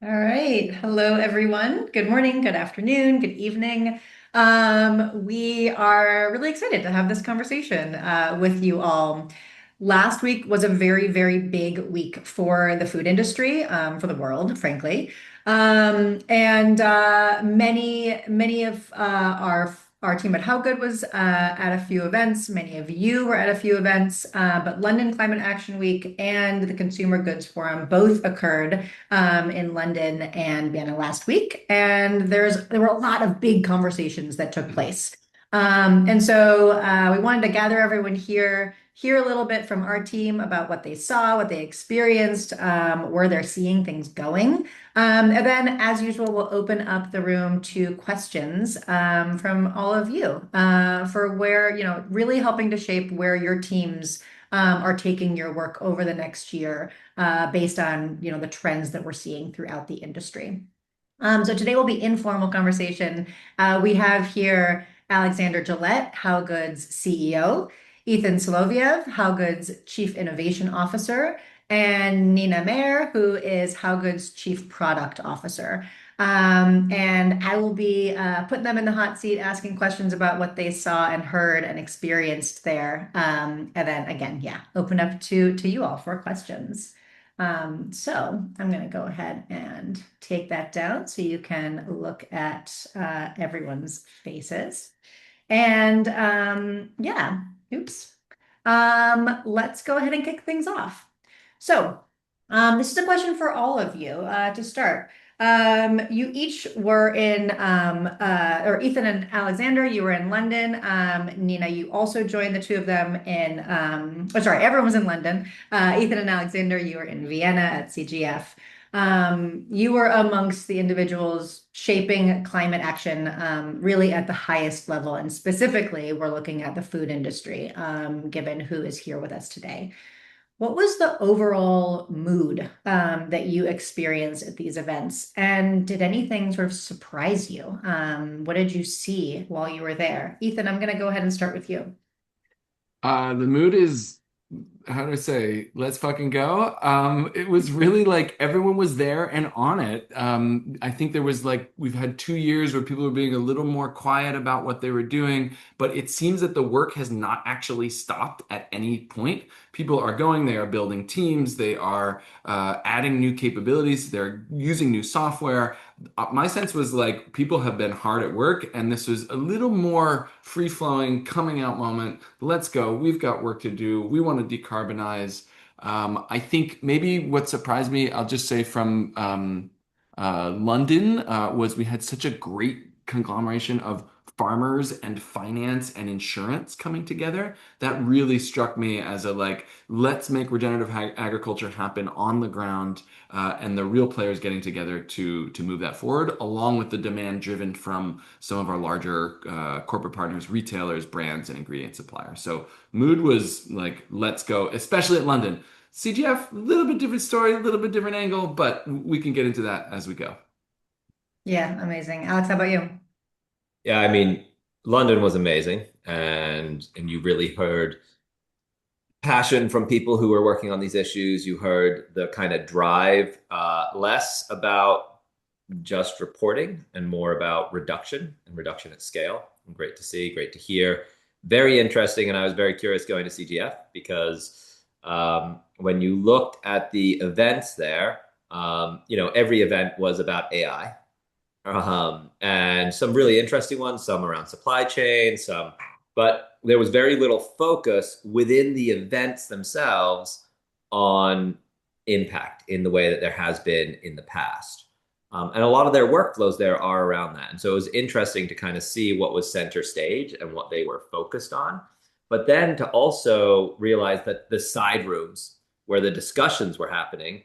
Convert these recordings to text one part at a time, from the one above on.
All right. Hello, everyone. Good morning, good afternoon, good evening. We are really excited to have this conversation with you all. Last week was a very, very big week for the food industry, for the world, frankly. And many of our team at How Good was at a few events. Many of you were at a few events, but London Climate Action Week and the Consumer Goods Forum both occurred in London and Vienna last week, and there were a lot of big conversations that took place. And so we wanted to gather everyone here, hear a little bit from our team about what they saw, what they experienced, where they're seeing things going. And then, as usual, we'll open up the room to questions from all of you for where, really helping to shape where your teams are taking your work over the next year based on, the trends that we're seeing throughout the industry. So today will be informal conversation. We have here Alexander Gillet, How Good's CEO, Ethan Soloviev, How Good's Chief Innovation Officer, and Nina Mayer, who is How Good's Chief Product Officer. And I will be putting them in the hot seat, asking questions about what they saw and heard and experienced there. And then again, yeah, open up to you all for questions. So I'm going to go ahead and take that down so you can look at everyone's faces. And yeah, oops. Let's go ahead and kick things off. So this is a question for all of you to start. You each were in, or Ethan and Alexander, you were in London. Nina, you also joined the two of them in, oh, sorry, everyone was in London. Ethan and Alexander, you were in Vienna at CGF. You were amongst the individuals shaping climate action really at the highest level. And specifically, we're looking at the food industry, given who is here with us today. What was the overall mood that you experienced at these events? And did anything sort of surprise you? What did you see while you were there? Ethan, I'm going to go ahead and start with you. The mood is, how do I say, let's fucking go. It was really like everyone was there and on it. I think there was like, we've had 2 years where people were being a little more quiet about what they were doing, but it seems that the work has not actually stopped at any point. People are going, they are building teams, they are adding new capabilities, they're using new software. My sense was like people have been hard at work, and this was a little more free flowing, coming out moment. Let's go. We've got work to do. We want to decarbonize. I think maybe what surprised me, I'll just say from London, was we had such a great conglomeration of farmers and finance and insurance coming together. That really struck me as a like, let's make regenerative agriculture happen on the ground, and the real players getting together to move that forward, along with the demand driven from some of our larger corporate partners, retailers, brands, and ingredient suppliers. So mood was like, let's go, especially at London. CGF, a little bit different story, a little bit different angle, but we can get into that as we go. Yeah, amazing. Alex, how about you? Yeah, I mean, London was amazing, and you really heard passion from people who were working on these issues. You heard the kind of drive, less about just reporting and more about reduction and reduction at scale. And great to see, great to hear. Very interesting, and I was very curious going to CGF because when you looked at the events there, every event was about AI. And some really interesting ones, some around supply chain, but there was very little focus within the events themselves on impact in the way that there has been in the past. And a lot of their workflows there are around that. And so it was interesting to kind of see what was center stage and what they were focused on. But then to also realize that the side rooms where the discussions were happening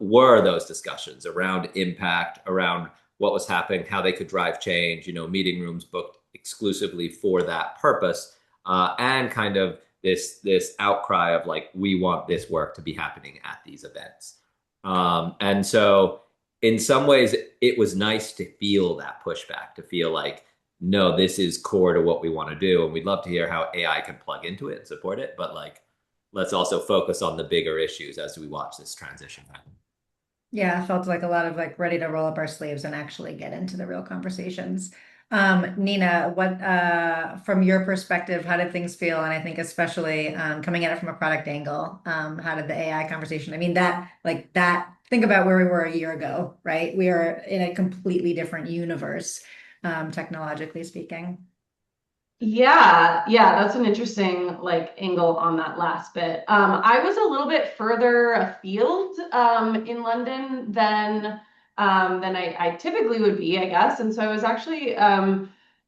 were those discussions around impact, around what was happening, how they could drive change, meeting rooms booked exclusively for that purpose, and kind of this outcry of like, we want this work to be happening at these events. And so in some ways, it was nice to feel that pushback, to feel like, no, this is core to what we want to do. And we'd love to hear how AI can plug into it and support it. But like, let's also focus on the bigger issues as we watch this transition happen. Yeah, felt like a lot of like ready to roll up our sleeves and actually get into the real conversations. Nina, what from your perspective, how did things feel? And I think especially coming at it from a product angle, how did the AI conversation? I mean, think about where we were a year ago, right? We are in a completely different universe, technologically speaking. Yeah, that's an interesting like angle on that last bit. I was a little bit further afield in London than I typically would be, I guess. And so I was actually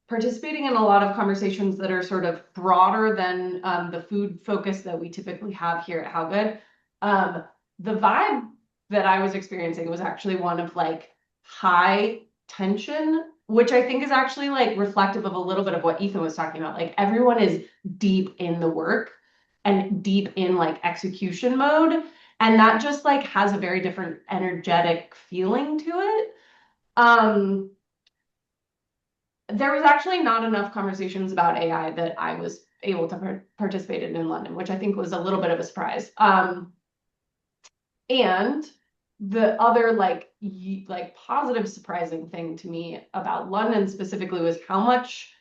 participating in a lot of conversations that are sort of broader than the food focus that we typically have here at How Good. The vibe that I was experiencing was actually one of like high tension, which I think is actually like reflective of a little bit of what Ethan was talking about. Like everyone is deep in the work and deep in like execution mode. And that just like has a very different energetic feeling to it. Um, there was actually not enough conversations about AI that I was able to participate in London, which I think was a little bit of a surprise. And the other like positive surprising thing to me about London specifically was how much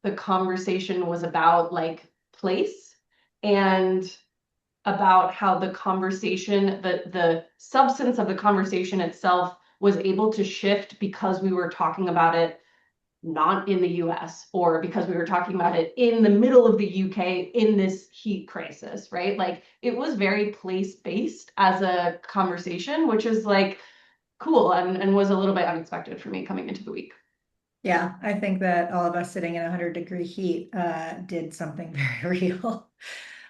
the conversation was about like place and about how the conversation, the substance of the conversation itself was able to shift because we were talking about it not in the US or because we were talking about it in the middle of the UK in this heat crisis, right? Like it was very place-based as a conversation, which is like cool and was a little bit unexpected for me coming into the week. Yeah, I think that all of us sitting in 100-degree heat did something very real.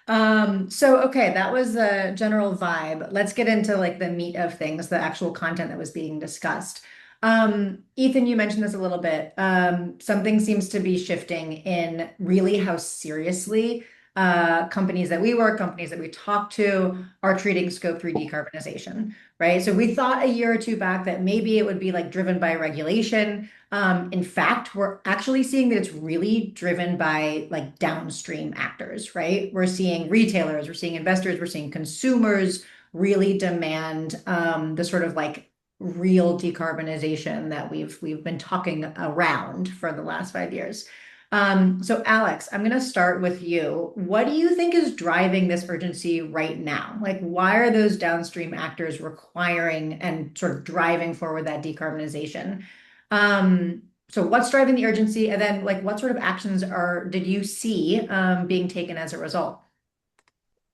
So okay, that was the general vibe. Let's get into like the meat of things, the actual content that was being discussed. Ethan, you mentioned this a little bit. Something seems to be shifting in really how seriously companies that we work, companies that we talk to are treating scope 3 decarbonization, right? So we thought a year or two back that maybe it would be like driven by regulation. In fact, we're actually seeing that it's really driven by like downstream actors, right? We're seeing retailers, we're seeing investors, we're seeing consumers really demand the sort of like real decarbonization that we've been talking around for the last 5 years. So Alex, I'm going to start with you. What do you think is driving this urgency right now? Like, why are those downstream actors requiring and sort of driving forward that decarbonization? So what's driving the urgency? And then like what sort of actions did you see being taken as a result?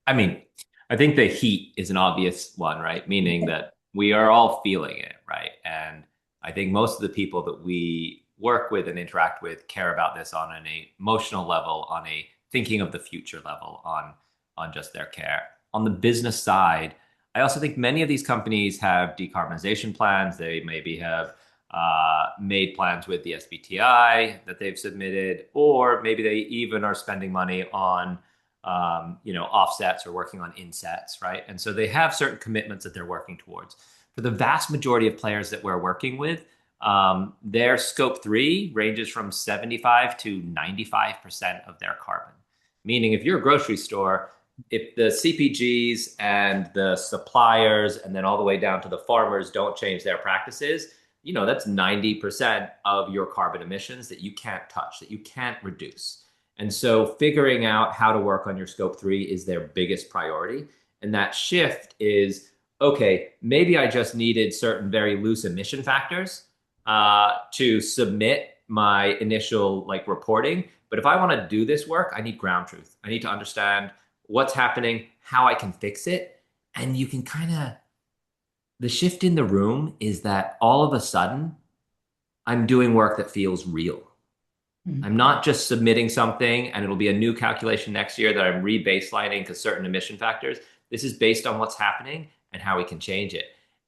I mean, I think the heat is an obvious one, right? Meaning that we are all feeling it, right? And I think most of the people that we work with and interact with care about this on an emotional level, on a thinking of the future level, on just their care. On the business side, I also think many of these companies have decarbonization plans. They maybe have made plans with the SBTI that they've submitted, or maybe they even are spending money on offsets or working on insets, right? And so they have certain commitments that they're working towards. For the vast majority of players that we're working with, their scope 3 ranges from 75 to 95% of their carbon. Meaning, if you're a grocery store, if the CPGs and the suppliers, and then all the way down to the farmers, don't change their practices, that's 90% of your carbon emissions that you can't touch, that you can't reduce. And so figuring out how to work on your scope 3 is their biggest priority. And that shift is, okay, maybe I just needed certain very loose emission factors to submit my initial like reporting. But if I want to do this work, I need ground truth. I need to understand what's happening, how I can fix it. And you can the shift in the room is that all of a sudden I'm doing work that feels real. I'm not just submitting something and it'll be a new calculation next year that I'm rebaselining to certain emission factors. This is based on what's happening and how we can change it.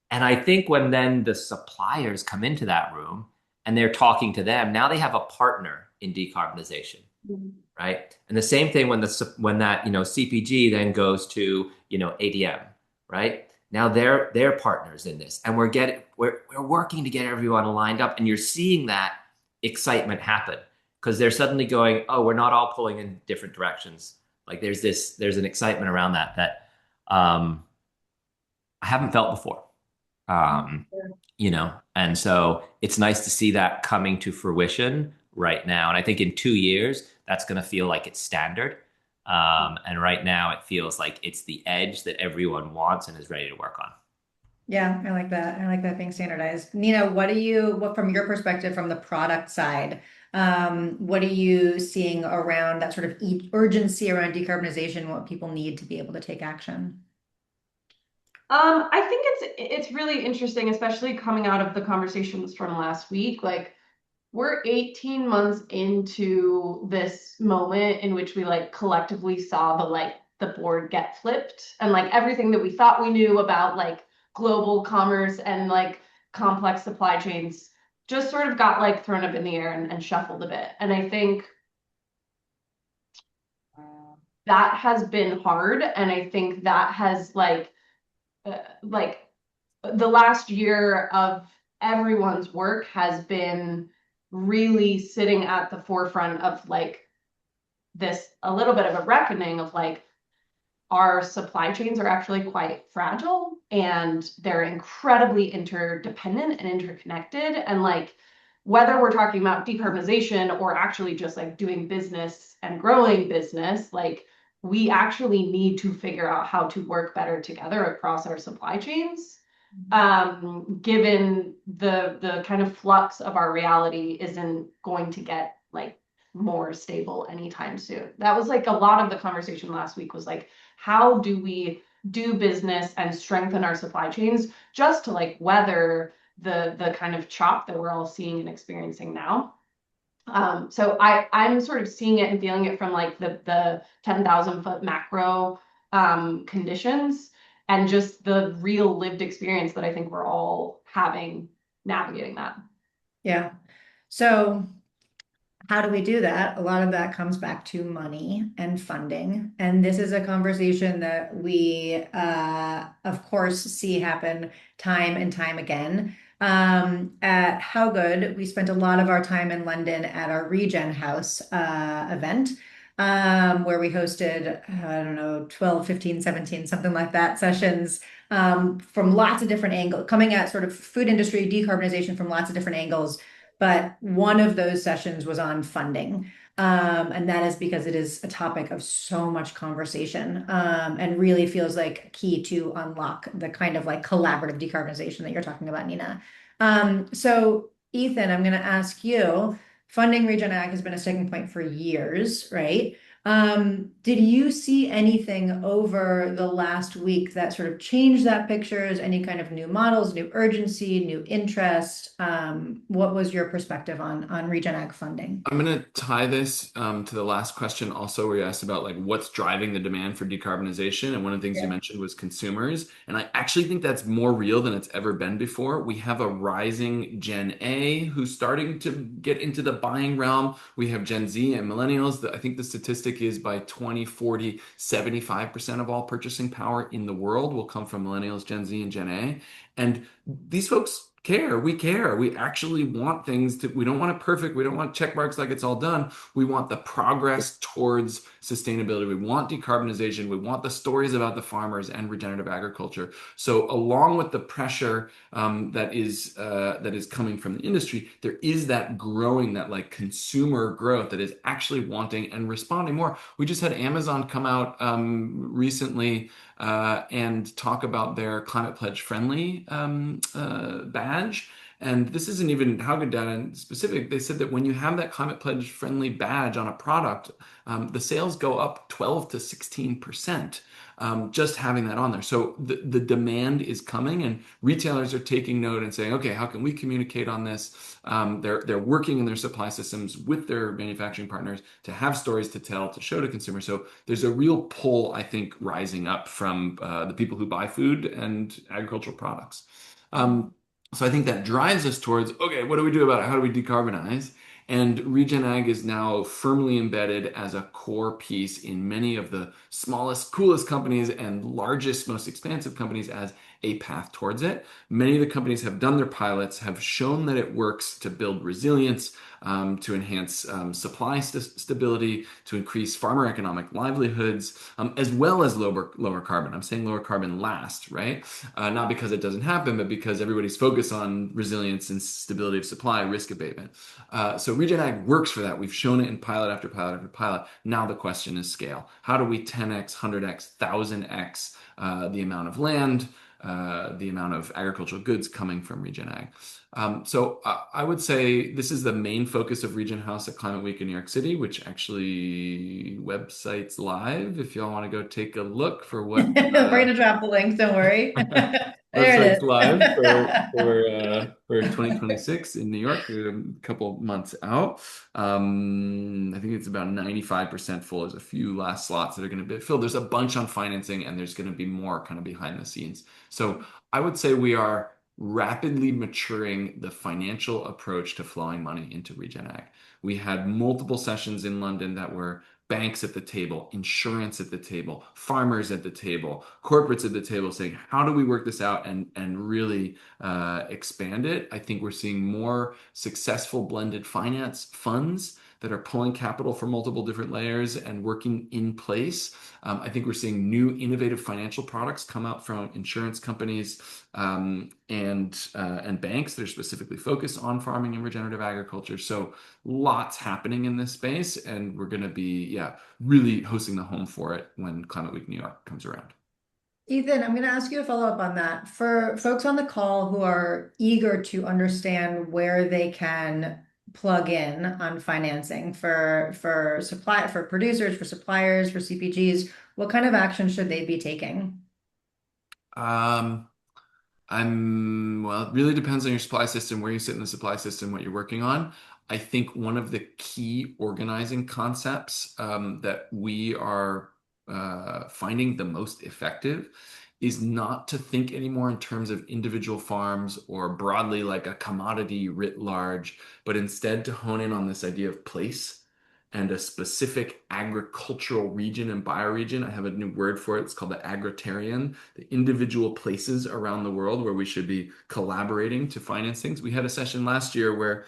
And I think when then the suppliers come into that room and they're talking to them, now they have a partner in decarbonization, right? And the same thing when that CPG then goes to ADM, right? Now they're partners in this, and we're working to get everyone lined up, and you're seeing that excitement happen because they're suddenly going, oh, we're not all pulling in different directions. Like there's an excitement around that I haven't felt before. Um, and so it's nice to see that coming to fruition right now. And I think in 2 years, that's going to feel like it's standard. And right now, it feels like it's the edge that everyone wants and is ready to work on. Yeah, I like that. I like that being standardized. Nina, what from your perspective from the product side, what are you seeing around that sort of urgency around decarbonization, what people need to be able to take action? I think it's really interesting, especially coming out of the conversations from last week. Like, we're 18 months into this moment in which we like collectively saw the board get flipped, and like everything that we thought we knew about like global commerce and like complex supply chains just sort of got like thrown up in the air and shuffled a bit. And I think that has been hard, and I think that has like the last year of everyone's work has been really sitting at the forefront of like this a little bit of a reckoning of like our supply chains are actually quite fragile and they're incredibly interdependent and interconnected, and like whether we're talking about decarbonization or actually just like doing business and growing business, like we actually need to figure out how to work better together across our supply chains, given the kind of flux of our reality isn't going to get like more stable anytime soon. That was like a lot of the conversation last week was like, how do we do business and strengthen our supply chains just to like weather the kind of chop that we're all seeing and experiencing now. So I'm sort of seeing it and feeling it from like the 10,000 foot macro conditions, and just the real lived experience that I think we're all having navigating that. Yeah. So how do we do that? A lot of that comes back to money and funding. And this is a conversation that we, of course, see happen time and time again. At How Good, we spent a lot of our time in London at our Regen House event, where we hosted, I don't know, 12, 15, 17, something like that, sessions from lots of different angles, coming at sort of food industry decarbonization from lots of different angles. But one of those sessions was on funding. And that is because it is a topic of so much conversation, and really feels like key to unlock the kind of like collaborative decarbonization that you're talking about, Nina. So Ethan, I'm going to ask you, funding Regen Ag has been a sticking point for years, right? Did you see anything over the last week that sort of changed that picture? Any kind of new models, new urgency, new interest? What was your perspective on Regen Ag funding? I'm going to tie this to the last question also, where you asked about like what's driving the demand for decarbonization. And one of the things you Yeah. mentioned was consumers. And I actually think that's more real than it's ever been before. We have a rising Gen A who's starting to get into the buying realm. We have Gen Z and millennials. I think the statistic is by 2040, 75% of all purchasing power in the world will come from millennials, Gen Z, and Gen A. And these folks care. We care. We actually want things we don't want it perfect. We don't want check marks like it's all done. We want the progress towards sustainability. We want decarbonization. We want the stories about the farmers and regenerative agriculture. So along with the pressure that is coming from the industry, there is that growing, that like consumer growth that is actually wanting and responding more. We just had Amazon come out recently and talk about their climate pledge friendly badge. And this isn't even How Good data specific. They said that when you have that climate pledge friendly badge on a product, the sales go up 12 to 16%. Just having that on there. So the demand is coming, and retailers are taking note and saying, okay, how can we communicate on this? They're working in their supply systems with their manufacturing partners to have stories to tell, to show to consumers. So there's a real pull, I think, rising up from the people who buy food and agricultural products. So I think that drives us towards, okay, what do we do about it? How do we decarbonize? And Regen Ag is now firmly embedded as a core piece in many of the smallest, coolest companies and largest, most expansive companies as a path towards it. Many of the companies have done their pilots, have shown that it works to build resilience, to enhance supply stability, to increase farmer economic livelihoods, as well as lower carbon. I'm saying lower carbon last, right? Not because it doesn't happen, but because everybody's focused on resilience and stability of supply, risk abatement. So Regen Ag works for that. We've shown it in pilot after pilot after pilot. Now the question is scale. How do we 10x, 100x, 1000x the amount of land, the amount of agricultural goods coming from Regen Ag? So I would say this is the main focus of Regen House at Climate Week in New York City, which actually website's live if y'all want to go take a look for what. We're going to drop the link, don't worry. There it Website's is. live for 2026 in New York, a couple months out. I think it's about 95% full. There's a few last slots that are going to be filled. There's a bunch on financing, and there's going to be more kind of behind the scenes. So I would say we are rapidly maturing the financial approach to flowing money into Regen Ag. We had multiple sessions in London that were banks at the table, insurance at the table, farmers at the table, corporates at the table saying, how do we work this out and really expand it? I think we're seeing more successful blended finance funds that are pulling capital from multiple different layers and working in place. I think we're seeing new innovative financial products come out from insurance companies and banks that are specifically focused on farming and regenerative agriculture. So lots happening in this space, and we're going to be, really hosting the home for it when Climate Week New York comes around. Ethan, I'm going to ask you to follow up on that. For folks on the call who are eager to understand where they can plug in on financing for producers, for suppliers, for CPGs, what kind of action should they be taking? Well, it really depends on your supply system, where you sit in the supply system, what you're working on. I think one of the key organizing concepts that we are finding the most effective is not to think anymore in terms of individual farms or broadly like a commodity writ large, but instead to hone in on this idea of place and a specific agricultural region and bioregion. I have a new word for it. It's called the agritarian, the individual places around the world where we should be collaborating to finance things. We had a session last year where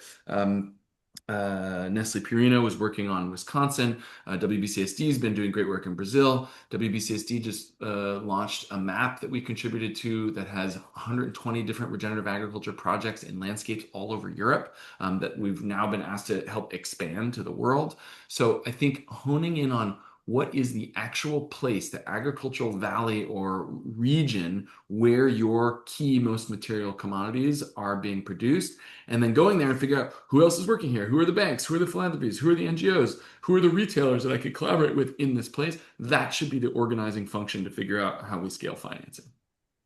Nestle Purina was working on Wisconsin. WBCSD has been doing great work in Brazil. WBCSD just launched a map that we contributed to that has 120 different regenerative agriculture projects in landscapes all over Europe that we've now been asked to help expand to the world. So I think honing in on what is the actual place, the agricultural valley or region where your key most material commodities are being produced, and then going there and figure out who else is working here, who are the banks, who are the philanthropies, who are the NGOs, who are the retailers that I could collaborate with in this place. That should be the organizing function to figure out how we scale financing.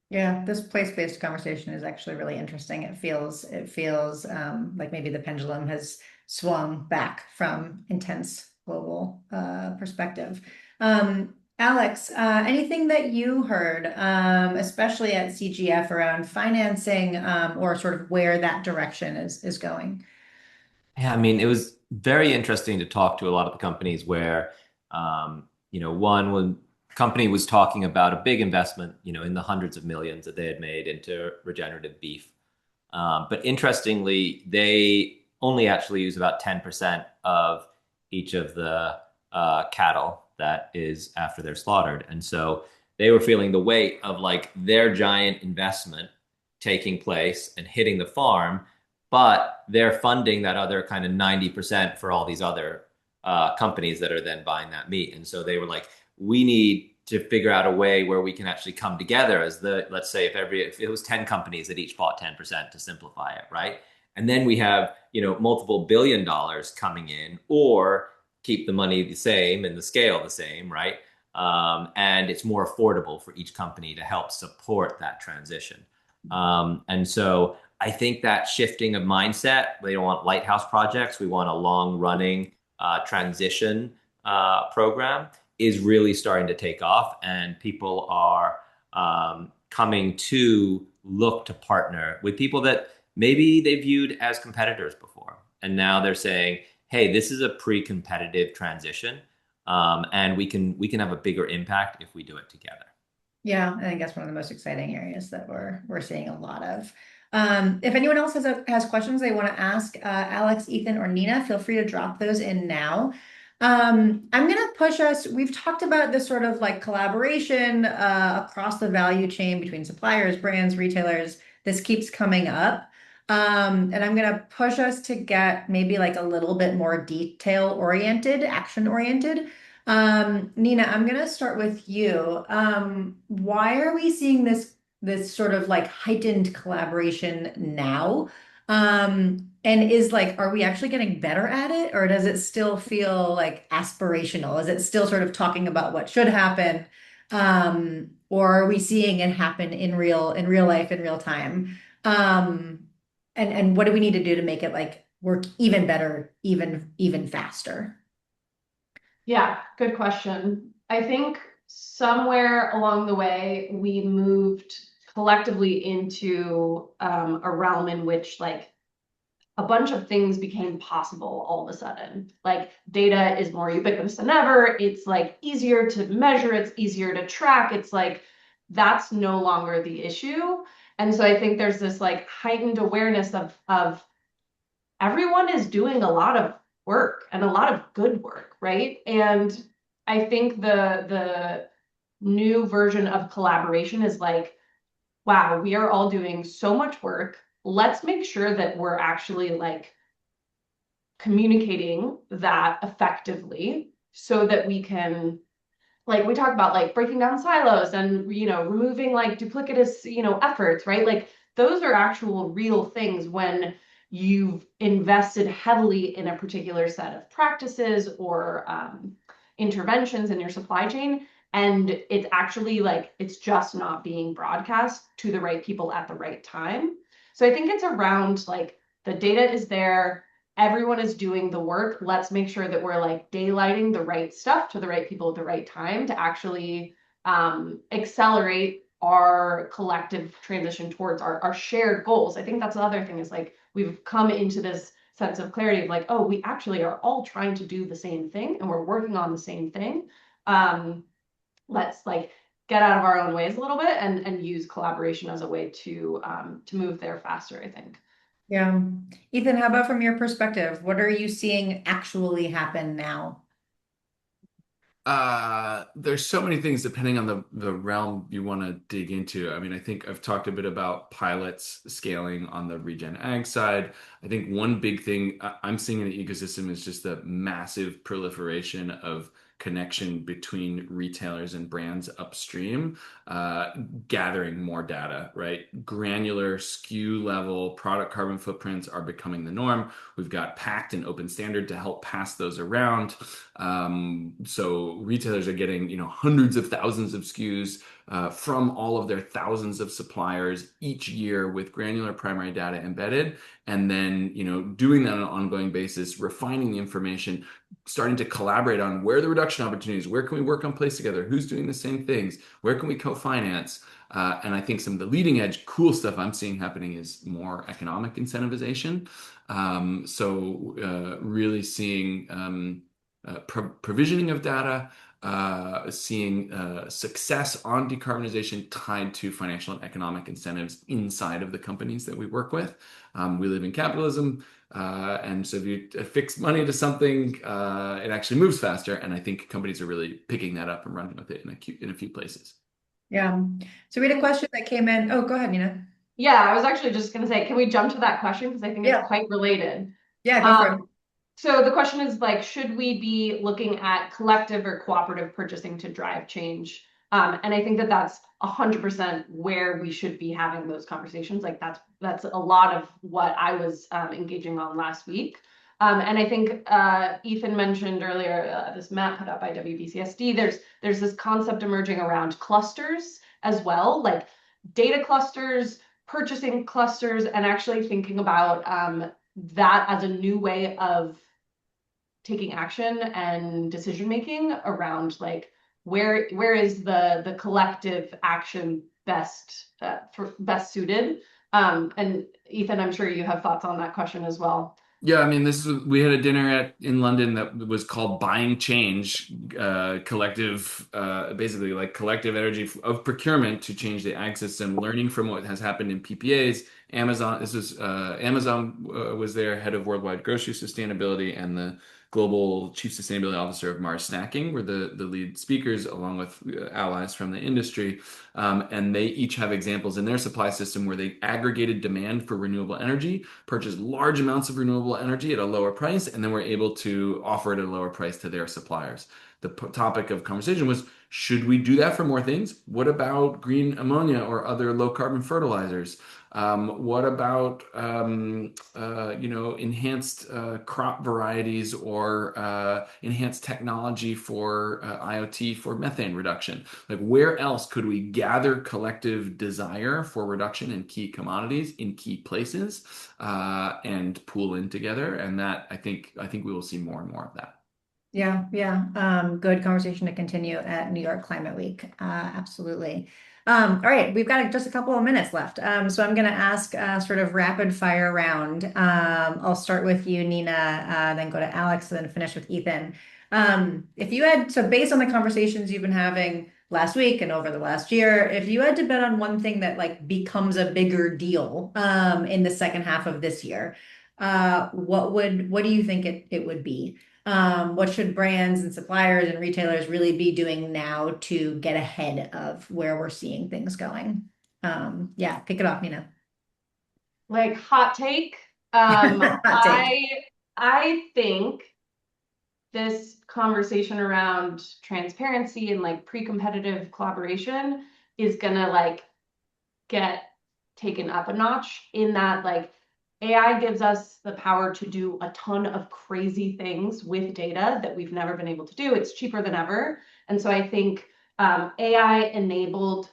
Yeah, this place-based conversation is actually really interesting. It feels like maybe the pendulum has swung back from intense global perspective. Alex, anything that you heard, especially at CGF around financing or sort of where that direction is going? Yeah, I mean, it was very interesting to talk to a lot of the companies where, one company was talking about a big investment, in the hundreds of millions that they had made into regenerative beef. But interestingly, they only actually use about 10% of each of the cattle that is after they're slaughtered. And so they were feeling the weight of like their giant investment taking place and hitting the farm, but they're funding that other kind of 90% for all these other companies that are then buying that meat. And so they were like, we need to figure out a way where we can actually come together as let's say if it was 10 companies that each bought 10% to simplify it, right? And then we have, multiple $billion coming in, or keep the money the same and the scale the same, right? And it's more affordable for each company to help support that transition. And so I think that shifting of mindset, they don't want lighthouse projects. We want a long running transition program is really starting to take off, and people are coming to look to partner with people that maybe they viewed as competitors before. And now they're saying, hey, this is a pre-competitive transition, and we can have a bigger impact if we do it together. Yeah, I think that's one of the most exciting areas that we're seeing a lot of. If anyone else has questions they want to ask Alex, Ethan, or Nina, feel free to drop those in now. I'm gonna push us. We've talked about this sort of like collaboration across the value chain between suppliers, brands, retailers. This keeps coming up. And I'm gonna push us to get maybe like a little bit more detail oriented, action oriented. Nina, I'm gonna start with you. Why are we seeing this sort of like heightened collaboration now? And is like, are we actually getting better at it, or does it still feel like aspirational? Is it still sort of talking about what should happen? Or are we seeing it happen in real life, in real time? And what do we need to do to make it like work even better, even faster? Yeah, good question. I think somewhere along the way, we moved collectively into a realm in which like a bunch of things became possible all of a sudden. Like data is more ubiquitous than ever. It's like easier to measure, it's easier to track. It's like that's no longer the issue. And so I think there's this like heightened awareness of everyone is doing a lot of work and a lot of good work, right? And I think the new version of collaboration is like, wow, we are all doing so much work. Let's make sure that we're actually like communicating that effectively so that we can, like we talk about like breaking down silos and removing like duplicitous efforts, right? Like those are actual real things when you've invested heavily in a particular set of practices or interventions in your supply chain, and it's actually like it's just not being broadcast to the right people at the right time. So I think it's around like the data is there, everyone is doing the work. Let's make sure that we're like daylighting the right stuff to the right people at the right time to actually accelerate our collective transition towards our shared goals. I think that's the other thing is like we've come into this sense of clarity of like, oh, we actually are all trying to do the same thing and we're working on the same thing. Let's like get out of our own ways a little bit and use collaboration as a way to move there faster, I think. Yeah. Ethan, how about from your perspective? What are you seeing actually happen now? There's so many things depending on the realm you want to dig into. I mean, I think I've talked a bit about pilots scaling on the regen ag side. I think one big thing I'm seeing in the ecosystem is just the massive proliferation of connection between retailers and brands upstream, gathering more data, right? Granular SKU level product carbon footprints are becoming the norm. We've got Pact and Open Standard to help pass those around. So retailers are getting, hundreds of thousands of SKUs from all of their thousands of suppliers each year with granular primary data embedded, and then, doing that on an ongoing basis, refining the information, starting to collaborate on where are the reduction opportunities, where can we work on place together, who's doing the same things, where can we co-finance. And I think some of the leading edge cool stuff I'm seeing happening is more economic incentivization. Really seeing provisioning of data, seeing success on decarbonization tied to financial and economic incentives inside of the companies that we work with. We live in capitalism, and so if you fix money to something, it actually moves faster. And I think companies are really picking that up and running with it in a few places. Yeah. So we had a question that came in. Oh, go ahead, Nina. Yeah, I was actually just going to say, can we jump to that question? Because I think it's Yeah. quite related. Yeah, go for it. So the question is like, should we be looking at collective or cooperative purchasing to drive change? And I think that that's 100% where we should be having those conversations. Like that's a lot of what I was engaging on last week. And I think Ethan mentioned earlier this map put up by WBCSD. There's this concept emerging around clusters as well, like data clusters, purchasing clusters, and actually thinking about that as a new way of taking action and decision making around like where is the collective action best suited. And Ethan, I'm sure you have thoughts on that question as well. Yeah, I mean, we had a dinner in London that was called Buying Change, collective, basically like collective energy of procurement to change the ag system, learning from what has happened in PPAs. Amazon was there, head of worldwide grocery sustainability, and the global chief sustainability officer of Mars Snacking were the lead speakers, along with allies from the industry. And they each have examples in their supply system where they aggregated demand for renewable energy, purchased large amounts of renewable energy at a lower price, and then were able to offer it at a lower price to their suppliers. The topic of conversation was, should we do that for more things? What about green ammonia or other low carbon fertilizers? What about enhanced crop varieties or enhanced technology for IoT for methane reduction? Like, where else could we gather collective desire for reduction in key commodities in key places and pool in together? And that I think we will see more and more of that. Yeah, yeah. Good conversation to continue at New York Climate Week. Absolutely. All right, we've got just a couple of minutes left. So I'm going to ask sort of rapid fire round. I'll start with you, Nina, then go to Alex, and then finish with Ethan. If you had, so based on the conversations you've been having last week and over the last year, if you had to bet on one thing that like becomes a bigger deal in the second half of this year, what do you think it would be? What should brands and suppliers and retailers really be doing now to get ahead of where we're seeing things going? Yeah, kick it off, Nina. Like hot take. Hot take. I think this conversation around transparency and like pre-competitive collaboration is gonna like get taken up a notch in that like AI gives us the power to do a ton of crazy things with data that we've never been able to do. It's cheaper than ever. And so I think AI enabled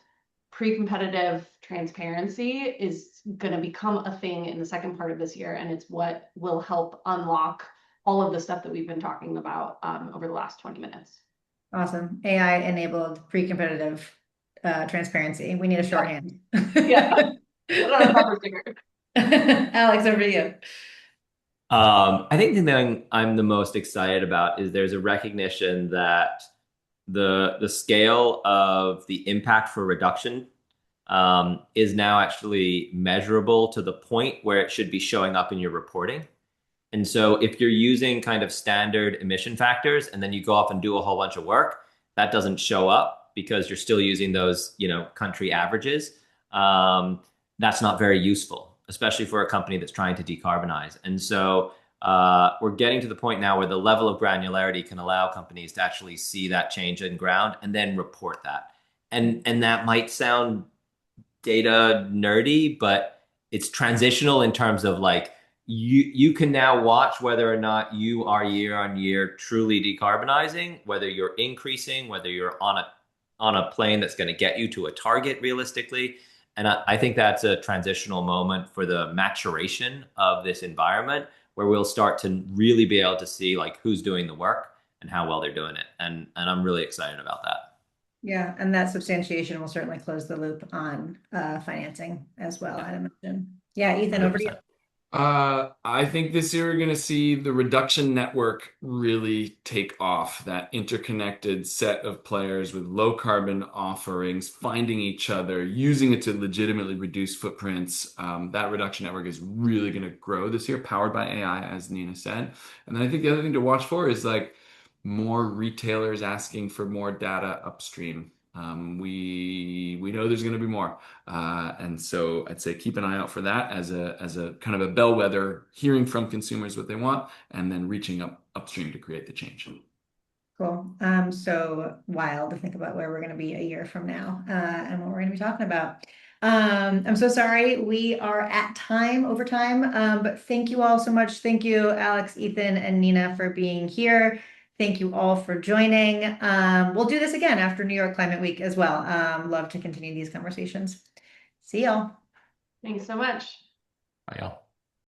pre-competitive transparency is going to become a thing in the second part of this year. And it's what will help unlock all of the stuff that we've been talking about over the last 20 minutes. Awesome. AI enabled pre-competitive transparency. We need a shorthand. Yeah. Put on a bumper sticker. Alex, over to you. I think the thing I'm the most excited about is there's a recognition that the scale of the impact for reduction is now actually measurable to the point where it should be showing up in your reporting. And so if you're using kind of standard emission factors and then you go off and do a whole bunch of work, that doesn't show up because you're still using those, country averages. That's not very useful, especially for a company that's trying to decarbonize. And so we're getting to the point now where the level of granularity can allow companies to actually see that change in ground and then report that. And that might sound data nerdy, but it's transitional in terms of like you can now watch whether or not you are year on year truly decarbonizing, whether you're increasing, whether you're on a plane that's going to get you to a target realistically. And I think that's a transitional moment for the maturation of this environment where we'll start to really be able to see like who's doing the work and how well they're doing it. And I'm really excited about that. Yeah, and that substantiation will certainly close the loop on financing as well, I'd imagine. Yeah, Ethan, over to you. 100%. I think this year we're going to see the reduction network really take off. That interconnected set of players with low carbon offerings, finding each other, using it to legitimately reduce footprints. That reduction network is really going to grow this year, powered by AI, as Nina said. And then I think the other thing to watch for is like more retailers asking for more data upstream. We know there's going to be more, and so I'd say keep an eye out for that as a kind of a bellwether, hearing from consumers what they want, and then reaching upstream to create the change. Cool. So wild to think about where we're going to be a year from now, and what we're going to be talking about. I'm so sorry we are at over time, but thank you all so much. Thank you, Alex, Ethan, and Nina for being here. Thank you all for joining. We'll do this again after New York Climate Week as well. Love to continue these conversations. See y'all. Thanks so much. Bye, y'all.